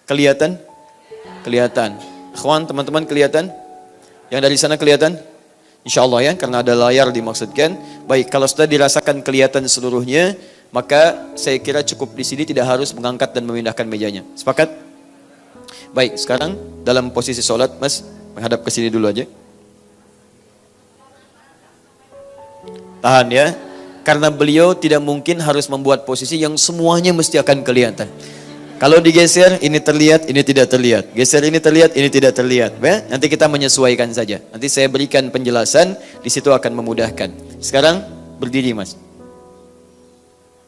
Kelihatan? Kelihatan. Ikhwan, teman-teman kelihatan? Yang dari sana kelihatan? Insya Allah ya, karena ada layar dimaksudkan. Baik, kalau sudah dirasakan kelihatan seluruhnya, maka saya kira cukup di sini, tidak harus mengangkat dan memindahkan mejanya. Sepakat? Baik, sekarang dalam posisi sholat, Mas, menghadap ke sini dulu aja. Tahan ya, karena beliau tidak mungkin harus membuat posisi yang semuanya mesti akan kelihatan. Kalau digeser, ini terlihat, ini tidak terlihat. Geser ini terlihat, ini tidak terlihat. Ya? Nanti kita menyesuaikan saja. Nanti saya berikan penjelasan, di situ akan memudahkan. Sekarang berdiri, Mas.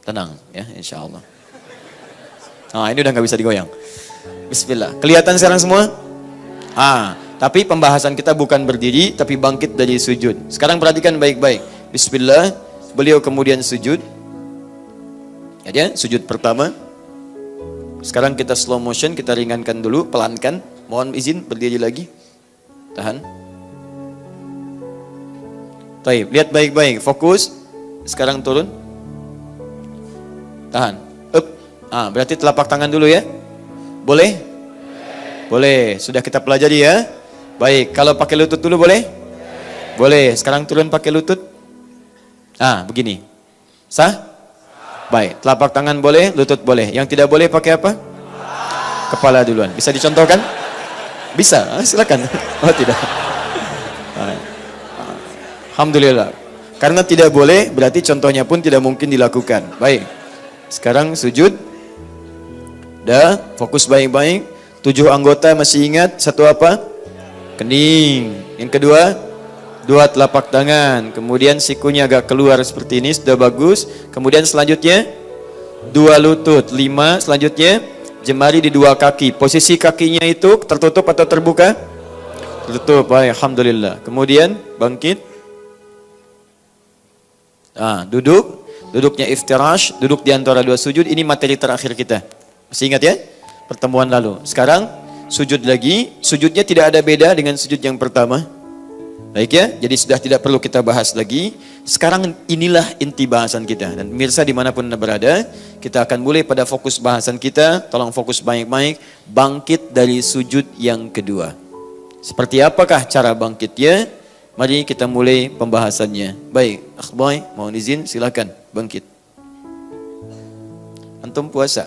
Tenang ya, insya Allah. Nah, ini udah nggak bisa digoyang. Bismillah. Kelihatan sekarang semua? Tapi pembahasan kita bukan berdiri, tapi bangkit dari sujud. Sekarang perhatikan baik-baik. Bismillah. Beliau kemudian sujud. Ya, sujud pertama. Sekarang kita slow motion, kita ringankan dulu, pelankan. Mohon izin berdiri lagi. Tahan. Baik, lihat baik-baik, fokus. Sekarang turun. Tahan. Up. Berarti telapak tangan dulu ya. Boleh? Boleh. Sudah kita pelajari ya. Baik, kalau pakai lutut dulu boleh? Boleh. Sekarang turun pakai lutut. Begini. Sah? Baik, telapak tangan boleh, lutut boleh. Yang tidak boleh pakai apa? Kepala duluan. Bisa dicontohkan? Bisa, silakan. Oh tidak. Alhamdulillah. Karena tidak boleh, berarti contohnya pun tidak mungkin dilakukan. Baik. Sekarang sujud. Dah, fokus baik-baik. 7 anggota masih ingat? Satu apa? Kening. Yang kedua? 2 telapak tangan, kemudian sikunya agak keluar seperti ini, sudah bagus. Kemudian selanjutnya 2 lutut, 5 selanjutnya jemari di 2 kaki. Posisi kakinya itu tertutup atau terbuka? Tertutup, baik, alhamdulillah. Kemudian bangkit. Duduknya iftirash, duduk di antara 2 sujud. Ini materi terakhir kita. Masih ingat ya? Pertemuan lalu. Sekarang sujud lagi, sujudnya tidak ada beda dengan sujud yang pertama. Baik ya, jadi sudah tidak perlu kita bahas lagi. Sekarang inilah inti bahasan kita. Dan pemirsa dimanapun Anda berada, kita akan mulai pada fokus bahasan kita. Tolong fokus baik-baik. Bangkit dari sujud yang kedua. Seperti apakah cara bangkitnya? Mari kita mulai pembahasannya. Baik, akhboy, mohon izin, silakan bangkit. Antum puasa?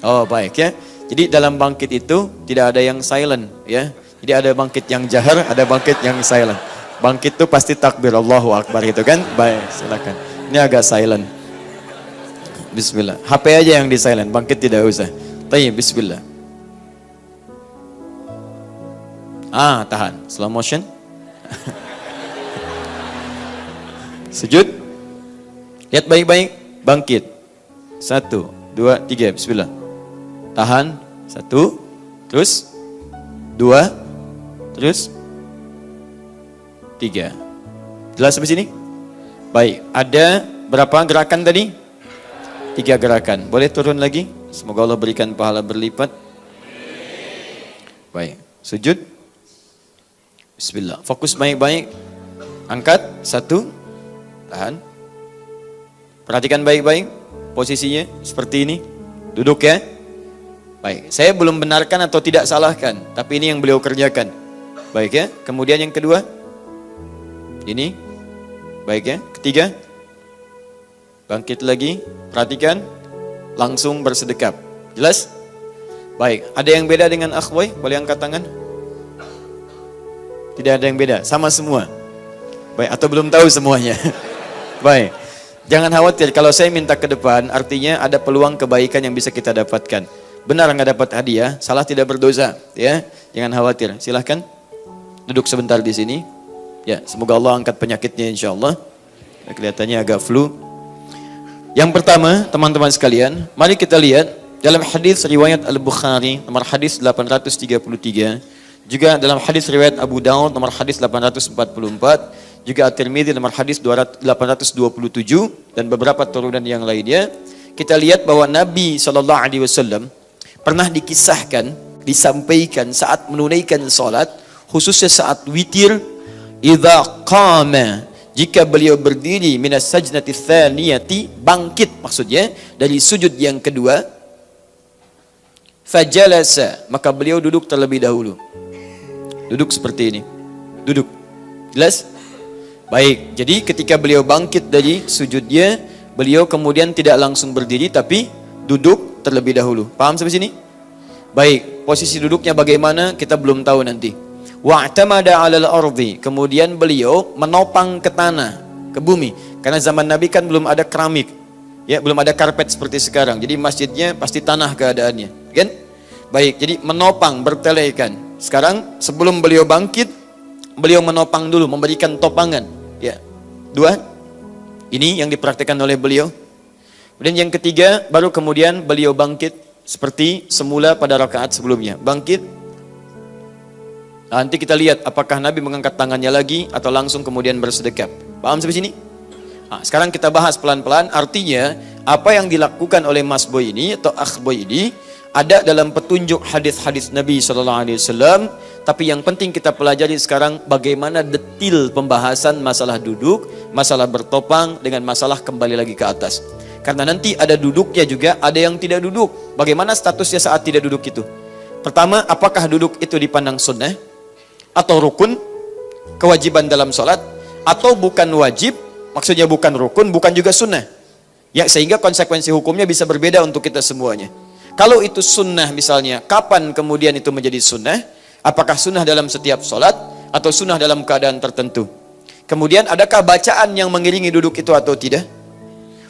Oh baik ya. Jadi dalam bangkit itu tidak ada yang silent ya. Jadi ada bangkit yang jahar, ada bangkit yang silent. Bangkit itu pasti takbir Allahu Akbar gitu kan? Baik, silakan. Ini agak silent. Bismillah. HP aja yang di silent, bangkit tidak usah. Tayyib, bismillah. Tahan. Slow motion. Sujud. Lihat baik-baik, bangkit. 1, 2, 3, bismillah. Tahan. 1, terus 2, terus 3. Jelas sampai sini? Baik, ada berapa gerakan tadi? 3 gerakan. Boleh turun lagi? Semoga Allah berikan pahala berlipat. Baik, sujud. Bismillah. Fokus baik-baik. Angkat. 1. Tahan. Perhatikan baik-baik. Posisinya seperti ini. Duduk ya. Baik, saya belum benarkan atau tidak salahkan, tapi ini yang beliau kerjakan. Baik ya, kemudian yang kedua, ini, baik ya, ketiga, bangkit lagi, perhatikan, langsung bersedekap. Jelas? Baik, ada yang beda dengan akhway? Boleh angkat tangan? Tidak ada yang beda, sama semua. Baik, atau belum tahu semuanya? Baik, jangan khawatir, kalau saya minta ke depan, artinya ada peluang kebaikan yang bisa kita dapatkan. Benar nggak dapat hadiah, salah tidak berdosa, ya. Jangan khawatir. Silahkan duduk sebentar di sini. Ya, semoga Allah angkat penyakitnya insya Allah. Kelihatannya agak flu. Yang pertama, teman-teman sekalian, mari kita lihat dalam hadis riwayat Al-Bukhari nomor hadis 833, juga dalam hadis riwayat Abu Daud nomor hadis 844, juga At-Tirmidzi nomor hadis 827 dan beberapa turunan yang lainnya. Kita lihat bahwa Nabi SAW pernah dikisahkan, disampaikan saat menunaikan salat, khususnya saat witir, idza qama, jika beliau berdiri minas sajdati tsaniyati, bangkit maksudnya dari sujud yang kedua, fajalasa, maka beliau duduk terlebih dahulu. Duduk seperti ini. Duduk. Jelas? Baik, jadi ketika beliau bangkit dari sujudnya, beliau kemudian tidak langsung berdiri tapi duduk terlebih dahulu. Paham sampai sini? Baik, posisi duduknya bagaimana kita belum tahu nanti. Wa'tamada 'alal ardi, kemudian beliau menopang ke tanah, ke bumi. Karena zaman Nabi kan belum ada keramik. Ya, belum ada karpet seperti sekarang. Jadi masjidnya pasti tanah keadaannya, kan? Baik, jadi menopang, bertelekan. Sekarang sebelum beliau bangkit, beliau menopang dulu, memberikan topangan. Ya. 2. Ini yang dipraktikkan oleh beliau. Kemudian yang ketiga, baru kemudian beliau bangkit seperti semula pada rakaat sebelumnya. Bangkit. Nanti kita lihat apakah Nabi mengangkat tangannya lagi atau langsung kemudian bersedekap. Paham sampai sini? Nah, sekarang kita bahas pelan-pelan. Artinya apa yang dilakukan oleh Mas Boy ini atau Akh Boy ini ada dalam petunjuk hadis-hadis Nabi SAW, tapi yang penting kita pelajari sekarang bagaimana detil pembahasan masalah duduk, masalah bertopang dengan masalah kembali lagi ke atas. Karena nanti ada duduknya juga, ada yang tidak duduk. Bagaimana statusnya saat tidak duduk itu? Pertama, apakah duduk itu dipandang sunnah atau rukun, kewajiban dalam sholat, atau bukan wajib, maksudnya bukan rukun, bukan juga sunnah. Ya, sehingga konsekuensi hukumnya bisa berbeda untuk kita semuanya. Kalau itu sunnah misalnya, kapan kemudian itu menjadi sunnah? Apakah sunnah dalam setiap sholat atau sunnah dalam keadaan tertentu? Kemudian adakah bacaan yang mengiringi duduk itu atau tidak?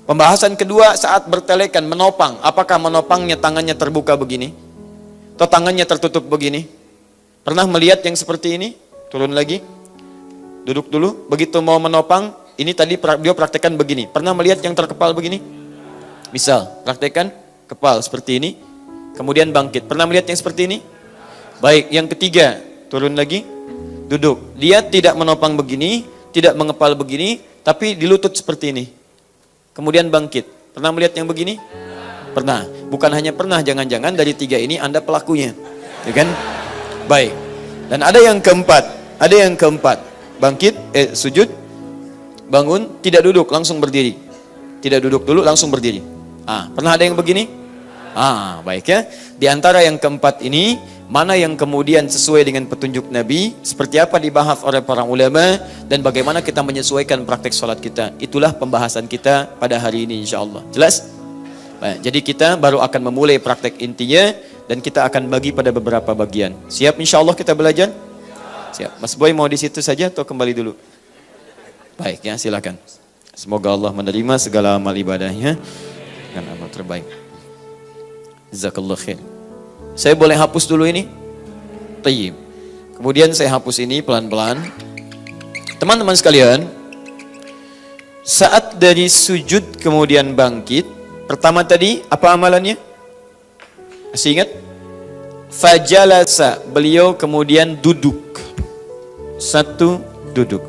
Pembahasan kedua saat bertelekan, menopang. Apakah menopangnya tangannya terbuka begini? Atau tangannya tertutup begini? Pernah melihat yang seperti ini? Turun lagi. Duduk dulu. Begitu mau menopang, ini tadi dia praktekkan begini. Pernah melihat yang terkepal begini? Misal, praktekkan kepal seperti ini, kemudian bangkit. Pernah melihat yang seperti ini? Baik, yang ketiga, turun lagi, duduk. Dia tidak menopang begini, tidak mengepal begini, tapi di lutut seperti ini. Kemudian bangkit. Pernah melihat yang begini? Pernah. Bukan hanya pernah, jangan-jangan dari 3 ini Anda pelakunya. Ya kan? Baik. Dan ada yang keempat. Bangkit, sujud, bangun, tidak duduk, langsung berdiri. Tidak duduk dulu, langsung berdiri. Pernah ada yang begini? Baik ya. Di antara yang keempat ini, mana yang kemudian sesuai dengan petunjuk Nabi, seperti apa dibahas oleh para ulama, dan bagaimana kita menyesuaikan praktek sholat kita. Itulah pembahasan kita pada hari ini insyaAllah. Jelas? Baik, jadi kita baru akan memulai praktek intinya, dan kita akan bagi pada beberapa bagian. Siap insyaAllah kita belajar? Siap. Mas Boy mau di situ saja atau kembali dulu? Baik ya, silakan. Semoga Allah menerima segala amal ibadahnya dengan amal terbaik. Jazakallah khair. Saya boleh hapus dulu ini? Tayyib. Kemudian saya hapus ini pelan-pelan. Teman-teman sekalian, saat dari sujud kemudian bangkit, pertama tadi apa amalannya? Masih ingat? Fajalasa, beliau kemudian duduk. 1, duduk.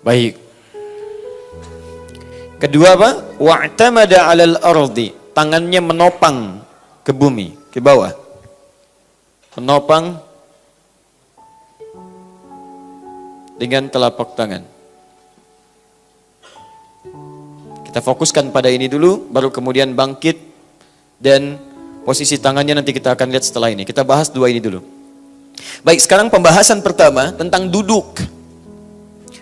Baik. Kedua apa? Wa'tamada 'alal ardi. Tangannya menopang ke bumi, ke bawah. Menopang dengan telapak tangan. Kita fokuskan pada ini dulu, baru kemudian bangkit, dan posisi tangannya nanti kita akan lihat setelah ini. Kita bahas 2 ini dulu. Baik, sekarang pembahasan pertama tentang duduk.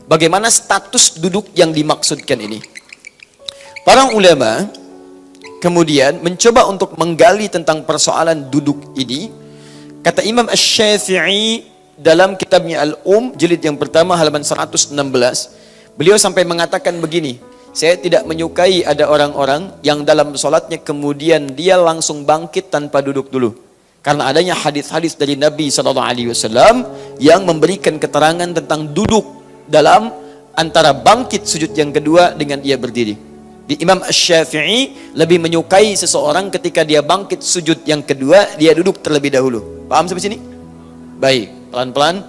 Bagaimana status duduk yang dimaksudkan ini? Para ulama kemudian mencoba untuk menggali tentang persoalan duduk ini. Kata Imam Asy-Syafi'i dalam kitabnya jilid yang pertama halaman 116, beliau sampai mengatakan begini, saya tidak menyukai ada orang-orang yang dalam sholatnya kemudian dia langsung bangkit tanpa duduk dulu. Karena adanya hadis-hadis dari Nabi SAW yang memberikan keterangan tentang duduk dalam antara bangkit sujud yang kedua dengan dia berdiri. Di Imam Asy-Syafi'i lebih menyukai seseorang ketika dia bangkit sujud yang kedua, dia duduk terlebih dahulu. Paham sampai sini? Baik, pelan-pelan.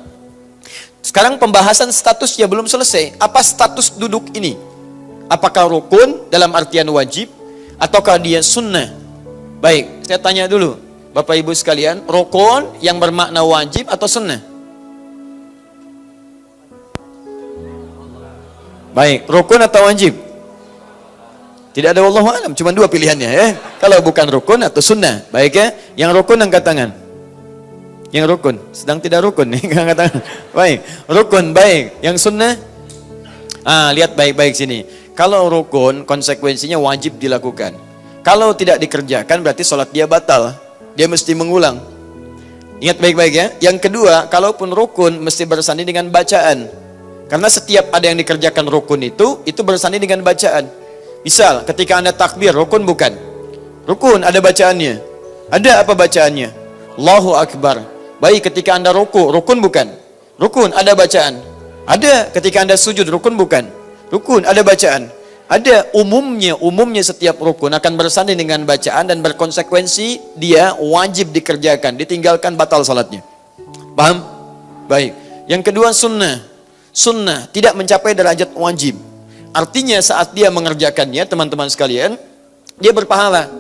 Sekarang pembahasan statusnya belum selesai. Apa status duduk ini? Apakah rukun dalam artian wajib ataukah dia sunnah? Baik, saya tanya dulu Bapak Ibu sekalian, rukun yang bermakna wajib atau sunnah? Baik, rukun atau wajib? Tidak ada wallahu alam, cuma dua pilihannya ya. Kalau bukan rukun atau sunnah. Baik ya. Yang rukun angkat tangan. Yang rukun, sedang tidak rukun nih angkat tangan. Baik, rukun baik. Yang sunnah? Lihat baik-baik sini. Kalau rukun konsekuensinya wajib dilakukan. Kalau tidak dikerjakan berarti sholat dia batal. Dia mesti mengulang. Ingat baik-baik ya. Yang kedua, kalaupun rukun mesti bersanding dengan bacaan. Karena setiap ada yang dikerjakan rukun itu bersanding dengan bacaan. Misal, ketika Anda takbir, rukun bukan? Rukun, ada bacaannya. Ada apa bacaannya? Allahu Akbar. Baik, ketika Anda rukun bukan? Rukun, ada bacaan. Ada, ketika Anda sujud, rukun bukan? Rukun, ada bacaan. Ada, umumnya setiap rukun akan bersanding dengan bacaan dan berkonsekuensi dia wajib dikerjakan. Ditinggalkan batal salatnya. Paham? Baik. Yang kedua sunnah. Sunnah tidak mencapai derajat wajib. Artinya saat dia mengerjakannya, teman-teman sekalian, dia berpahala.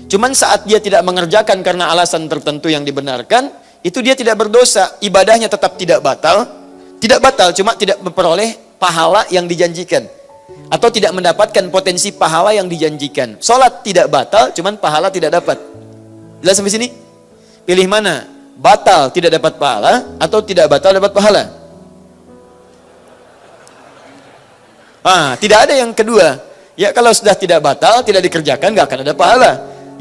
Cuman saat dia tidak mengerjakan karena alasan tertentu yang dibenarkan, itu dia tidak berdosa. Ibadahnya tetap tidak batal. Tidak batal, cuma tidak memperoleh pahala yang dijanjikan. Atau tidak mendapatkan potensi pahala yang dijanjikan. Sholat tidak batal, cuman pahala tidak dapat. Jelas sampai sini? Pilih mana? Batal tidak dapat pahala, atau tidak batal dapat pahala? Tidak ada yang kedua. Ya, kalau sudah tidak batal, tidak dikerjakan, nggak akan ada pahala.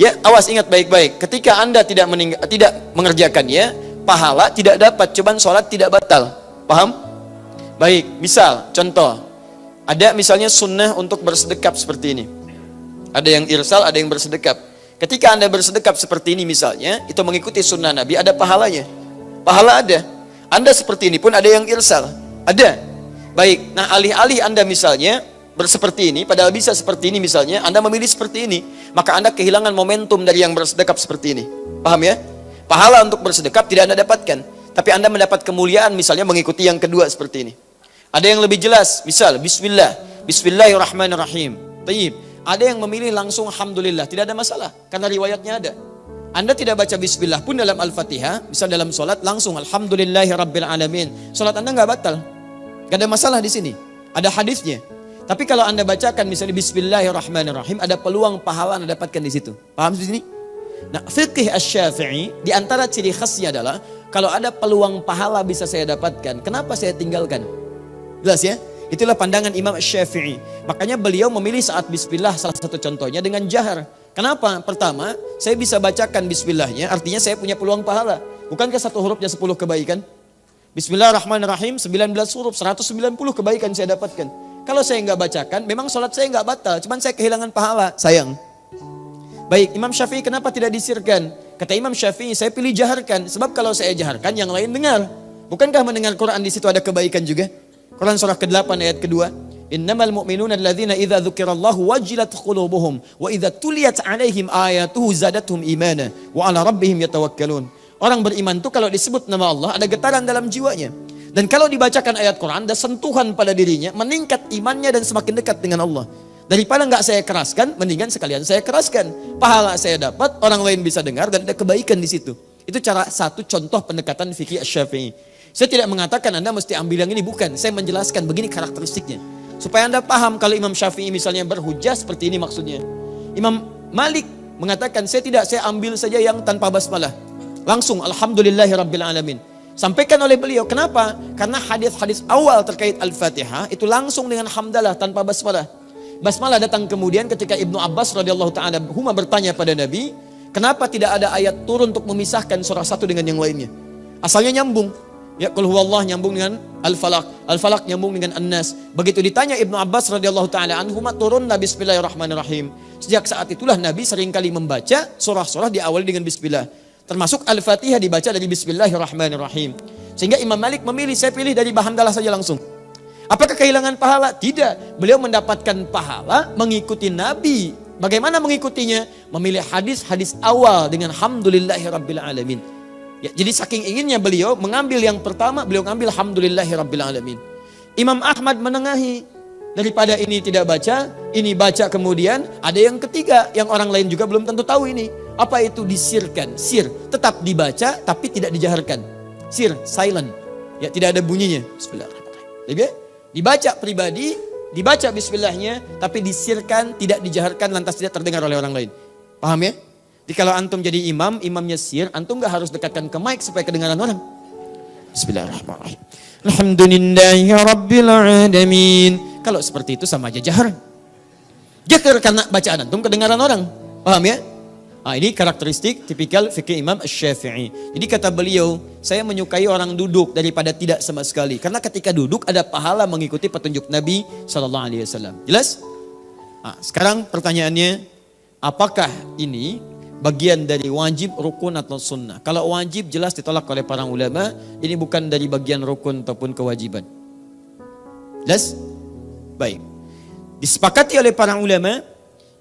Ya, awas, ingat baik-baik. Ketika Anda tidak mengerjakannya, pahala tidak dapat, cuman sholat tidak batal. Paham? Baik, misal, contoh. Ada misalnya sunnah untuk bersedekap seperti ini. Ada yang irsal, ada yang bersedekap. Ketika Anda bersedekap seperti ini misalnya, itu mengikuti sunnah Nabi, ada pahalanya. Pahala ada. Anda seperti ini pun ada yang irsal. Ada. Baik, nah alih-alih Anda misalnya berseperti ini, padahal bisa seperti ini misalnya, Anda memilih seperti ini, maka Anda kehilangan momentum dari yang bersedekap seperti ini. Paham ya? Pahala untuk bersedekap tidak Anda dapatkan, tapi Anda mendapat kemuliaan misalnya mengikuti yang kedua seperti ini. Ada yang lebih jelas, misal Bismillahirrahmanirrahim. Tayyib. Ada yang memilih langsung Alhamdulillah, tidak ada masalah, karena riwayatnya ada. Anda tidak baca Bismillah pun dalam Al-Fatihah, misal dalam sholat langsung Alhamdulillahirrabbilalamin. Sholat Anda nggak batal. Gak ada masalah di sini. Ada hadisnya. Tapi kalau Anda bacakan misalnya Bismillahirrahmanirrahim, ada peluang pahala Anda dapatkan di situ. Paham di sini? Nah, fiqh Asy-Syafi'i di antara ciri khasnya adalah kalau ada peluang pahala bisa saya dapatkan, kenapa saya tinggalkan? Jelas ya? Itulah pandangan Imam Asy-Syafi'i. Makanya beliau memilih saat bismillah salah satu contohnya dengan jahar. Kenapa? Pertama, saya bisa bacakan bismillahnya, artinya saya punya peluang pahala. Bukankah satu hurufnya 10 kebaikan? Bismillahirrahmanirrahim, 19 huruf, 190 kebaikan saya dapatkan. Kalau saya nggak bacakan, memang sholat saya nggak batal, cuman saya kehilangan pahala, sayang. Baik, Imam Syafi'i kenapa tidak disirkan? Kata Imam Syafi'i, saya pilih jaharkan, sebab kalau saya jaharkan, yang lain dengar. Bukankah mendengar Quran di situ ada kebaikan juga? Quran surah ke-8 ayat kedua. Innamal mu'minuna alladzina idza dzukirallahu wajilat qulubuhum wa idza tuliyat 'alaihim ayatuhu zadatuhum imana wa 'ala rabbihim yatawakkalun. Orang beriman itu kalau disebut nama Allah ada getaran dalam jiwanya. Dan kalau dibacakan ayat Quran ada sentuhan pada dirinya, meningkat imannya dan semakin dekat dengan Allah. Daripada nggak saya keraskan, mendingan sekalian saya keraskan. Pahala saya dapat, orang lain bisa dengar dan ada kebaikan di situ. Itu cara satu contoh pendekatan fikih Asy-Syafi'i. Saya tidak mengatakan Anda mesti ambil yang ini, bukan. Saya menjelaskan begini karakteristiknya. Supaya Anda paham kalau Imam Syafi'i misalnya berhujjah seperti ini maksudnya. Imam Malik mengatakan saya ambil saja yang tanpa basmalah. Langsung Alhamdulillahirrabbilalamin. Sampaikan oleh beliau. Kenapa? Karena hadis-hadis awal terkait Al-Fatihah itu langsung dengan hamdalah tanpa basmalah. Basmalah datang kemudian ketika Ibnu Abbas radhiyallahu taala huma bertanya pada Nabi, kenapa tidak ada ayat turun untuk memisahkan surah satu dengan yang lainnya? Asalnya nyambung. Ya, qul huwallah nyambung dengan Al-Falaq, Al-Falaq nyambung dengan An-Nas. Begitu ditanya Ibnu Abbas radhiyallahu taala anhuma, turunlah bismillahirrahmanirrahim. Sejak saat itulah Nabi seringkali membaca surah-surah diawali dengan bismillah. Termasuk Al-Fatihah dibaca dari Bismillahirrahmanirrahim. Sehingga Imam Malik memilih, saya pilih dari hamdalah saja langsung. Apakah kehilangan pahala? Tidak. Beliau mendapatkan pahala mengikuti Nabi. Bagaimana mengikutinya? Memilih hadis-hadis awal dengan Alhamdulillahirrabbilalamin. Ya, jadi saking inginnya beliau mengambil yang pertama, beliau mengambil Alhamdulillahirrabbilalamin. Imam Ahmad menengahi. Daripada ini tidak baca, ini baca kemudian. Ada yang ketiga, yang orang lain juga belum tentu tahu ini. Apa itu disirkan? Sir, tetap dibaca tapi tidak dijaharkan. Sir, silent. Ya, tidak ada bunyinya. Bismillahirrahmanirrahim. Dibaca pribadi, dibaca bismillahnya, tapi disirkan, tidak dijaharkan, lantas tidak terdengar oleh orang lain. Paham ya? Jadi kalau antum jadi imam, imamnya sir, antum gak harus dekatkan ke mic supaya kedengaran orang. Bismillahirrahmanirrahim. Alhamdulillahi rabbil alamin. Kalau seperti itu sama aja jahar. Jahar karena bacaan antum kedengaran orang. Paham ya? Nah, ini karakteristik tipikal fikih Imam Asy-Syafi'i. Jadi kata beliau, saya menyukai orang duduk daripada tidak sama sekali. Karena ketika duduk ada pahala mengikuti petunjuk Nabi SAW. Jelas? Nah, sekarang pertanyaannya, apakah ini bagian dari wajib, rukun atau sunnah? Kalau wajib jelas ditolak oleh para ulama, ini bukan dari bagian rukun ataupun kewajiban. Jelas? Baik. Disepakati oleh para ulama,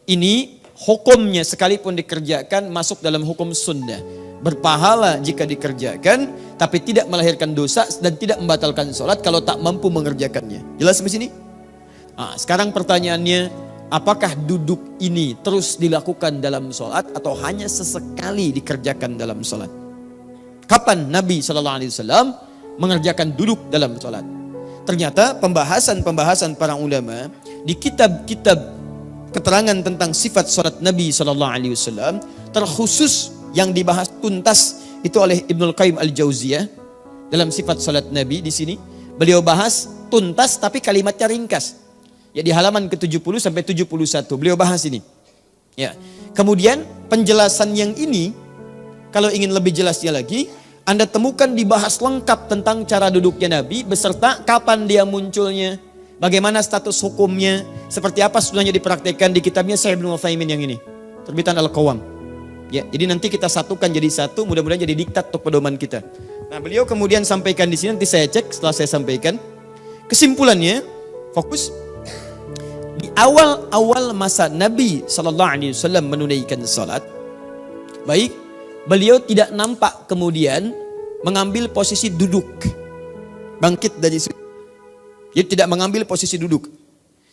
ini hukumnya sekalipun dikerjakan masuk dalam hukum sunnah. Berpahala jika dikerjakan, tapi tidak melahirkan dosa dan tidak membatalkan sholat kalau tak mampu mengerjakannya. Jelas sampai sini? Nah, sekarang pertanyaannya, apakah duduk ini terus dilakukan dalam sholat atau hanya sesekali dikerjakan dalam sholat? Kapan Nabi SAW mengerjakan duduk dalam sholat? Ternyata pembahasan para ulama di kitab-kitab keterangan tentang sifat salat Nabi SAW terkhusus yang dibahas tuntas itu oleh Ibnul Qayyim Al-Jauziyah dalam sifat salat Nabi. Di sini beliau bahas tuntas tapi kalimatnya ringkas. Ya, di halaman ke-70 sampai 71 beliau bahas ini. Ya. Kemudian penjelasan yang ini kalau ingin lebih jelasnya lagi, Anda temukan dibahas lengkap tentang cara duduknya Nabi beserta kapan dia munculnya, bagaimana status hukumnya, seperti apa sebenarnya dipraktikkan di kitabnya Syekh Ibnu Utsaimin yang ini, terbitan Al-Qawam. Ya, jadi nanti kita satukan jadi satu, mudah-mudahan jadi diktat untuk pedoman kita. Nah, beliau kemudian sampaikan di sini, nanti saya cek setelah saya sampaikan. Kesimpulannya, fokus di awal-awal masa Nabi SAW menunaikan salat. Baik, beliau tidak nampak kemudian mengambil posisi duduk, bangkit dari sujud. Jadi tidak mengambil posisi duduk.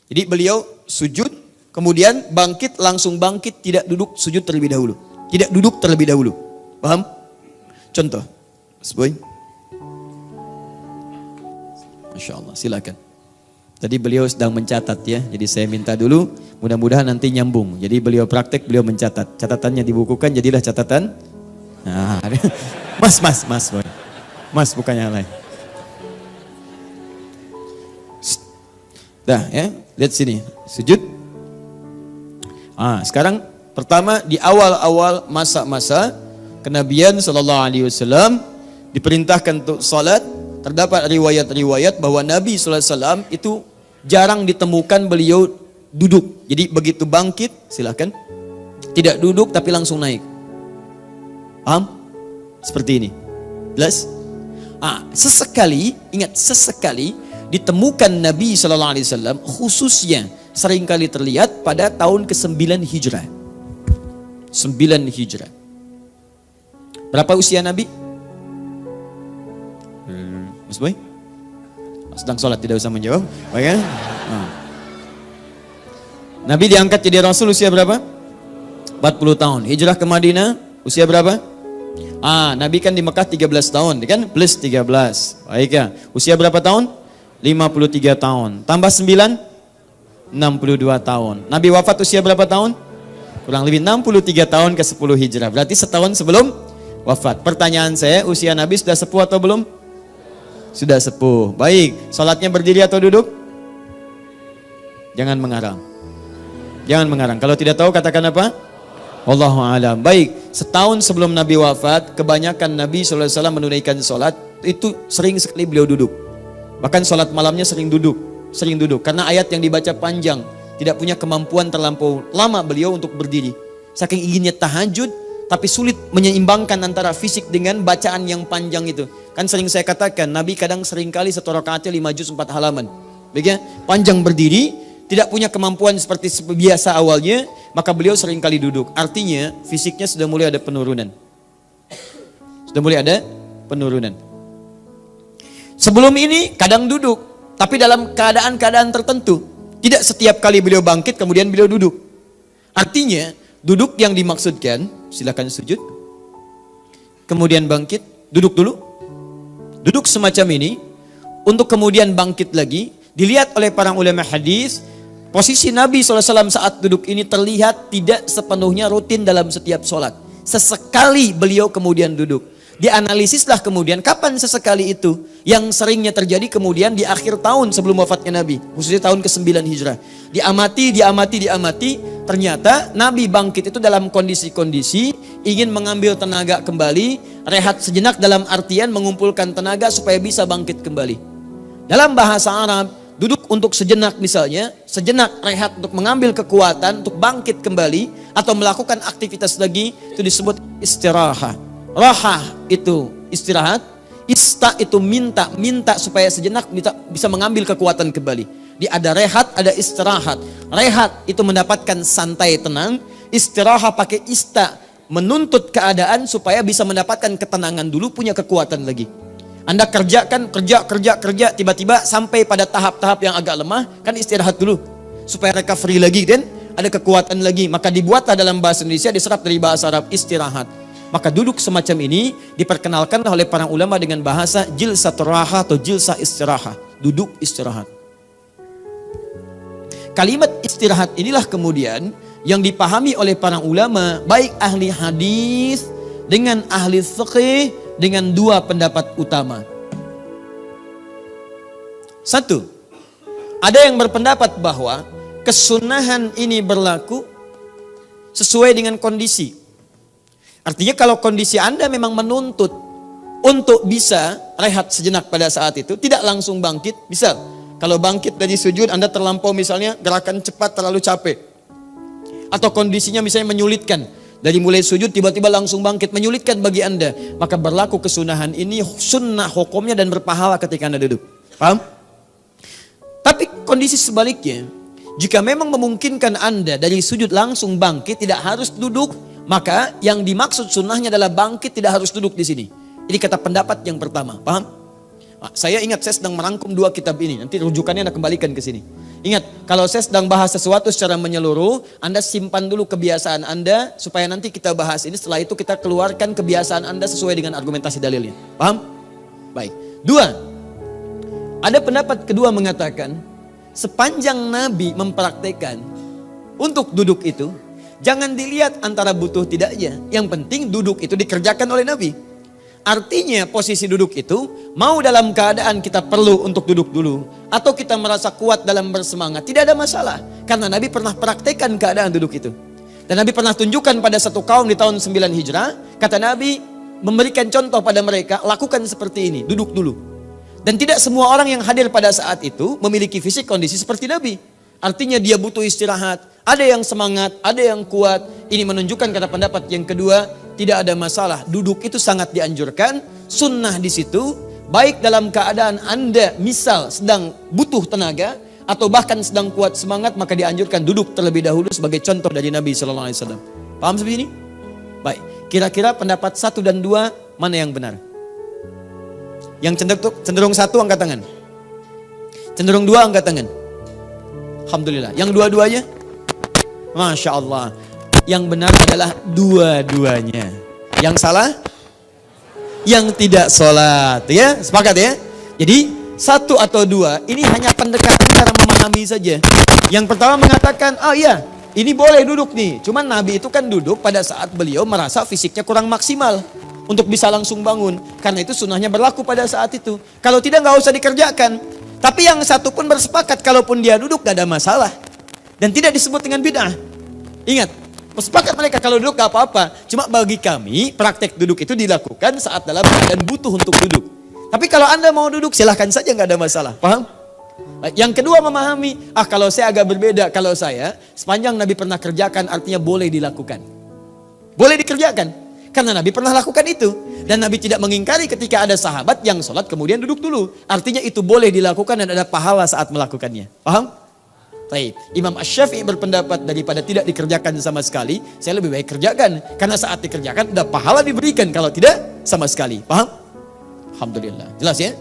Jadi beliau sujud, kemudian bangkit, langsung bangkit, tidak duduk, sujud terlebih dahulu. Tidak duduk terlebih dahulu. Paham? Contoh. Mas Boy. Masya Allah, silakan. Tadi beliau sedang mencatat ya, jadi saya minta dulu, mudah-mudahan nanti nyambung. Jadi beliau praktek, beliau mencatat. Catatannya dibukukan, jadilah catatan. Nah, Mas Boy. Mas bukan yang lain. Dah ya, lihat sini, sujud. Sekarang pertama di awal-awal masa-masa kenabian sallallahu alaihi wasallam diperintahkan untuk salat, terdapat riwayat-riwayat bahwa Nabi sallallahu alaihi wasallam itu jarang ditemukan beliau duduk. Jadi begitu bangkit, silakan. Tidak duduk tapi langsung naik. Paham? Seperti ini. Jelas? Sesekali, ingat sesekali ditemukan Nabi SAW khususnya seringkali terlihat pada tahun ke-9 Hijrah. 9 Hijrah. Berapa usia Nabi? Mas Boy? Sedang sholat, tidak usah menjawab. Baik, Nabi diangkat jadi Rasul usia berapa? 40 tahun. Hijrah ke Madinah usia berapa? Nabi kan di Mekah 13 tahun, kan? Plus 13. Baik ya. Usia berapa tahun? 53 tahun. Tambah 9? 62 tahun. Nabi wafat usia berapa tahun? Kurang lebih 63 tahun ke 10 Hijrah. Berarti setahun sebelum wafat. Pertanyaan saya, usia Nabi sudah sepuh atau belum? Sudah sepuh. Baik, salatnya berdiri atau duduk? Jangan mengarang. Jangan mengarang. Kalau tidak tahu katakan apa? Wallahu a'lam. Baik, setahun sebelum Nabi wafat, kebanyakan Nabi SAW menunaikan salat itu sering sekali beliau duduk. Bahkan salat malamnya sering duduk. Karena ayat yang dibaca panjang, tidak punya kemampuan terlampau lama beliau untuk berdiri. Saking inginnya tahajud, tapi sulit menyeimbangkan antara fisik dengan bacaan yang panjang itu. Kan sering saya katakan, Nabi kadang seringkali satu rakaatnya 5 juz 4 halaman. Baiknya, panjang berdiri, tidak punya kemampuan seperti biasa awalnya, maka beliau seringkali duduk. Artinya, fisiknya sudah mulai ada penurunan. Sebelum ini kadang duduk, tapi dalam keadaan-keadaan tertentu. Tidak setiap kali beliau bangkit kemudian beliau duduk. Artinya duduk yang dimaksudkan, silakan sujud, kemudian bangkit, duduk dulu. Duduk semacam ini, untuk kemudian bangkit lagi, Dilihat oleh para ulama hadis, posisi Nabi SAW saat duduk ini terlihat tidak sepenuhnya rutin dalam setiap sholat. Sesekali beliau kemudian duduk. Dianalisislah kemudian kapan sesekali itu, yang seringnya terjadi kemudian di akhir tahun sebelum wafatnya Nabi, khususnya tahun ke-9 Hijrah. Diamati, ternyata Nabi bangkit itu dalam kondisi-kondisi ingin mengambil tenaga kembali, rehat sejenak dalam artian mengumpulkan tenaga supaya bisa bangkit kembali. Dalam bahasa Arab, duduk untuk sejenak misalnya, sejenak rehat untuk mengambil kekuatan, untuk bangkit kembali, atau melakukan aktivitas lagi, itu disebut istirahat. Rahah itu istirahat, ista itu minta supaya sejenak bisa mengambil kekuatan kembali. Ada rehat, ada istirahat. Rehat itu mendapatkan santai tenang, istirahat pakai ista, menuntut keadaan supaya bisa mendapatkan ketenangan dulu, punya kekuatan lagi. Anda kerja, tiba-tiba sampai pada tahap-tahap yang agak lemah, kan istirahat dulu supaya recovery lagi dan ada kekuatan lagi. Maka dibuatlah dalam bahasa Indonesia, diserap dari bahasa Arab istirahat. Maka duduk semacam ini diperkenalkan oleh para ulama dengan bahasa jilsatur raha atau jilsah istirahat, duduk istirahat. Kalimat istirahat inilah kemudian yang dipahami oleh para ulama, baik ahli hadis dengan ahli fiqih, dengan dua pendapat utama. Satu, ada yang berpendapat bahwa kesunahan ini berlaku sesuai dengan kondisi. Artinya kalau kondisi Anda memang menuntut untuk bisa rehat sejenak pada saat itu, tidak langsung bangkit, bisa. Kalau bangkit dari sujud Anda terlampau misalnya, gerakan cepat terlalu capek. Atau kondisinya misalnya menyulitkan, dari mulai sujud tiba-tiba langsung bangkit, menyulitkan bagi Anda, maka berlaku kesunahan ini, sunnah hukumnya dan berpahala ketika Anda duduk. Paham? Tapi kondisi sebaliknya, jika memang memungkinkan Anda dari sujud langsung bangkit, tidak harus duduk, maka yang dimaksud sunnahnya adalah bangkit, tidak harus duduk di sini. Ini kata pendapat yang pertama, paham? Saya ingat saya sedang merangkum dua kitab ini, nanti rujukannya Anda kembalikan ke sini. Ingat, kalau saya sedang bahas sesuatu secara menyeluruh, Anda simpan dulu kebiasaan Anda, supaya nanti kita bahas ini, setelah itu kita keluarkan kebiasaan Anda sesuai dengan argumentasi dalilnya. Paham? Baik. Dua, ada pendapat kedua mengatakan, sepanjang Nabi mempraktekkan untuk duduk itu, jangan dilihat antara butuh tidaknya. Yang penting duduk itu dikerjakan oleh Nabi. Artinya posisi duduk itu, mau dalam keadaan kita perlu untuk duduk dulu, atau kita merasa kuat dalam bersemangat, tidak ada masalah. Karena Nabi pernah praktekkan keadaan duduk itu. Dan Nabi pernah tunjukkan pada satu kaum di tahun 9 Hijrah, kata Nabi memberikan contoh pada mereka, lakukan seperti ini, duduk dulu. Dan tidak semua orang yang hadir pada saat itu memiliki fisik kondisi seperti Nabi. Artinya dia butuh istirahat, ada yang semangat, ada yang kuat. Ini menunjukkan kata pendapat yang kedua, tidak ada masalah. Duduk itu sangat dianjurkan, sunnah di situ, baik dalam keadaan Anda misal sedang butuh tenaga, atau bahkan sedang kuat semangat, maka dianjurkan duduk terlebih dahulu sebagai contoh dari Nabi SAW. Paham seperti ini? Baik, kira-kira pendapat 1 dan 2 mana yang benar? Yang cenderung 1 angkat tangan. Cenderung 2 angkat tangan. Alhamdulillah. Yang dua-duanya? Masya Allah. Yang benar adalah dua-duanya. Yang salah? Yang tidak sholat. Ya, sepakat ya? Jadi 1 atau 2 ini hanya pendekatan cara memahami saja. Yang pertama mengatakan, oh iya, ini boleh duduk nih. Cuman Nabi itu kan duduk pada saat beliau merasa fisiknya kurang maksimal untuk bisa langsung bangun. Karena itu sunnahnya berlaku pada saat itu. Kalau tidak, nggak usah dikerjakan. Tapi yang satu pun bersepakat, kalaupun dia duduk gak ada masalah. Dan tidak disebut dengan bid'ah. Ingat, bersepakat mereka kalau duduk gak apa-apa. Cuma bagi kami, praktek duduk itu dilakukan saat dalam keadaan butuh untuk duduk. Tapi kalau Anda mau duduk, silahkan saja, gak ada masalah. Paham? Yang kedua memahami, kalau saya agak berbeda. Kalau saya, sepanjang Nabi pernah kerjakan, artinya boleh dilakukan. Boleh dikerjakan. Karena Nabi pernah lakukan itu. Dan Nabi tidak mengingkari ketika ada sahabat yang sholat kemudian duduk dulu. Artinya itu boleh dilakukan dan ada pahala saat melakukannya. Paham? Baik. Imam Asy-Syafi'i berpendapat daripada tidak dikerjakan sama sekali, saya lebih baik kerjakan. Karena saat dikerjakan ada pahala diberikan, kalau tidak sama sekali. Paham? Alhamdulillah. Jelas ya?